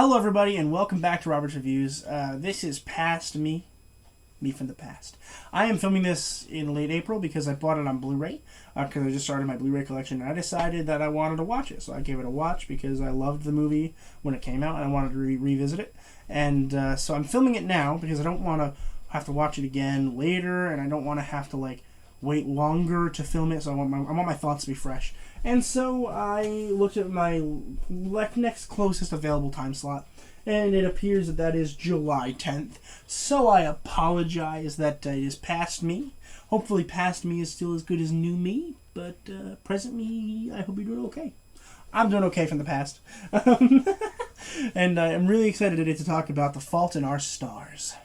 Hello, everybody, and welcome back to Robert's Reviews. This is Past Me from the past. I am filming this in late April because I bought it on Blu-ray, because I just started my Blu-ray collection, and I decided that I wanted to watch it. So I gave it a watch because I loved the movie when it came out, and I wanted to revisit it. And so I'm filming it now because I don't want to have to watch it again later, and I don't want to have to, wait longer to film it, so I want my thoughts to be fresh. And so I looked at my next closest available time slot, and it appears that is July 10th. So I apologize that it is Past Me. Hopefully Past Me is still as good as New Me, but present me, I hope you're doing okay. I'm doing okay from the past. And I'm really excited today to talk about The Fault in Our Stars.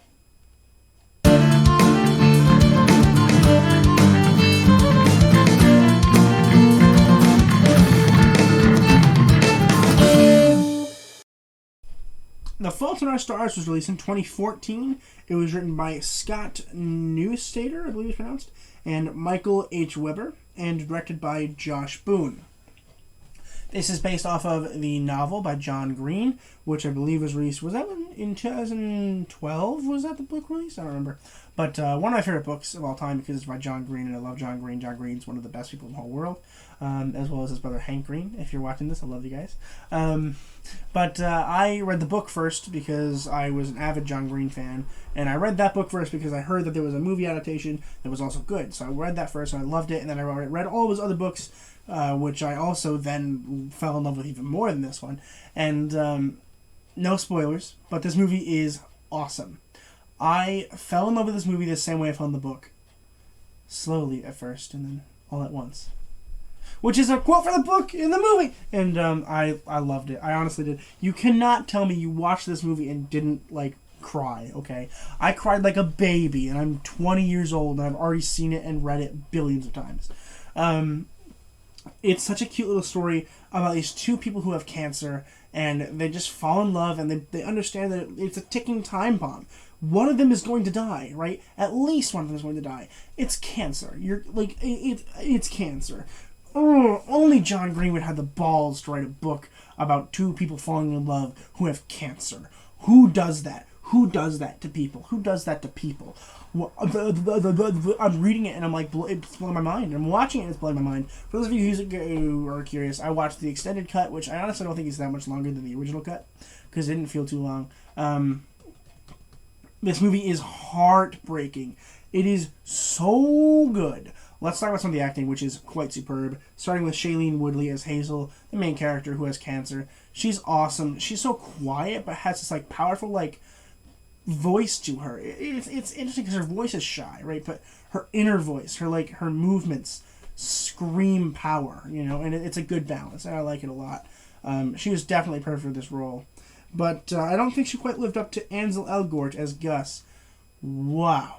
The Fault in Our Stars was released in 2014. It was written by Scott Neustadter, I believe it's pronounced, and Michael H. Weber, and directed by Josh Boone. This is based off of the novel by John Green, which I believe was released, was that in 2012? Was that the book release? I don't remember. But one of my favorite books of all time because it's by John Green, and I love John Green. John Green's one of the best people in the whole world, as well as his brother Hank Green. If you're watching this, I love you guys. But I read the book first because I was an avid John Green fan, and I read that book first because I heard that there was a movie adaptation that was also good. So I read that first, and I loved it, and then I read all of his other books, which I also then fell in love with even more than this one. And no spoilers, but this movie is awesome. I fell in love with this movie the same way I fell in the book. Slowly at first, and then all at once. Which is a quote from the book in the movie! And I loved it. I honestly did. You cannot tell me you watched this movie and didn't, cry, okay? I cried like a baby, and I'm 20 years old, and I've already seen it and read it billions of times. It's such a cute little story about these two people who have cancer, and they just fall in love, and they understand that it's a ticking time bomb. One of them is going to die, right? At least one of them is going to die. It's cancer. It's cancer. Only John Green would have the balls to write a book about two people falling in love who have cancer. Who does that? Who does that to people? Who does that to people? I'm reading it and I'm like, it's blowing my mind. I'm watching it and it's blowing my mind. For those of you who are curious, I watched the extended cut, which I honestly don't think is that much longer than the original cut because it didn't feel too long. This movie is heartbreaking. It is so good. Let's talk about some of the acting, which is quite superb. Starting with Shailene Woodley as Hazel, the main character who has cancer. She's awesome. She's so quiet, but has this powerful voice to her. It's interesting because her voice is shy, right? But her inner voice, her movements scream power, and it's a good balance, and I like it a lot. She was definitely perfect for this role. But I don't think she quite lived up to Ansel Elgort as Gus. Wow.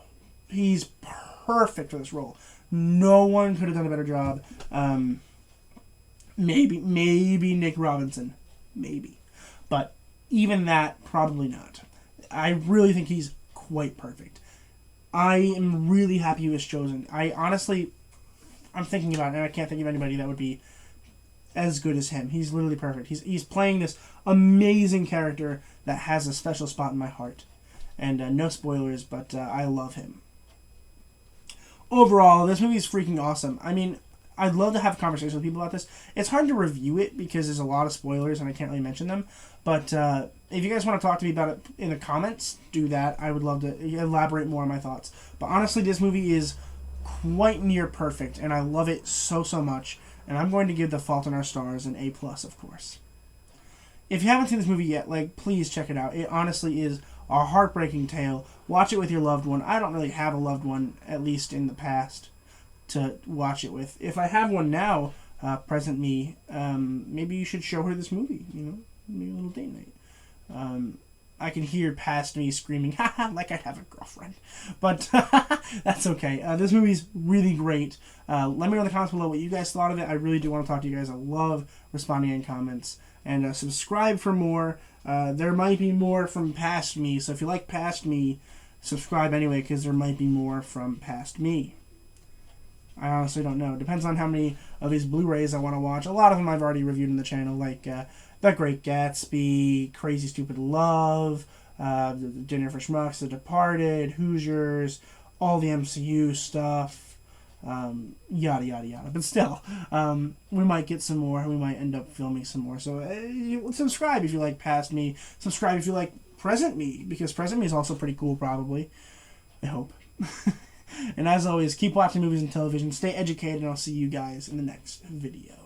He's perfect for this role. No one could have done a better job. Maybe Nick Robinson. Maybe. But even that, probably not. I really think he's quite perfect. I am really happy he was chosen. I'm thinking about it, and I can't think of anybody that would be as good as him. He's literally perfect. He's playing this amazing character that has a special spot in my heart. And no spoilers, but I love him. Overall, this movie is freaking awesome. I mean, I'd love to have a conversation with people about this. It's hard to review it because there's a lot of spoilers and I can't really mention them. But if you guys want to talk to me about it in the comments, do that. I would love to elaborate more on my thoughts. But honestly, this movie is quite near perfect, and I love it so much. And I'm going to give The Fault in Our Stars an A+, of course. If you haven't seen this movie yet, please check it out. It honestly is a heartbreaking tale. Watch it with your loved one. I don't really have a loved one, at least in the past, to watch it with. If I have one now, present me, maybe you should show her this movie, maybe a little date night. I can hear Past Me screaming, haha, like I have a girlfriend. But that's okay. This movie's really great. Let me know in the comments below what you guys thought of it. I really do want to talk to you guys. I love responding in comments. And subscribe for more. There might be more from Past Me. So if you like Past Me, subscribe anyway, because there might be more from Past Me. I honestly don't know. Depends on how many of these Blu-rays I want to watch. A lot of them I've already reviewed in the channel, like The Great Gatsby, Crazy Stupid Love, Dinner for Schmucks, The Departed, Hoosiers, all the MCU stuff, yada yada yada. But still, we might get some more. We might end up filming some more. So subscribe if you like past me. Subscribe if you like present me, because present me is also pretty cool, probably. I hope. And as always, keep watching movies and television. Stay educated, and I'll see you guys in the next video.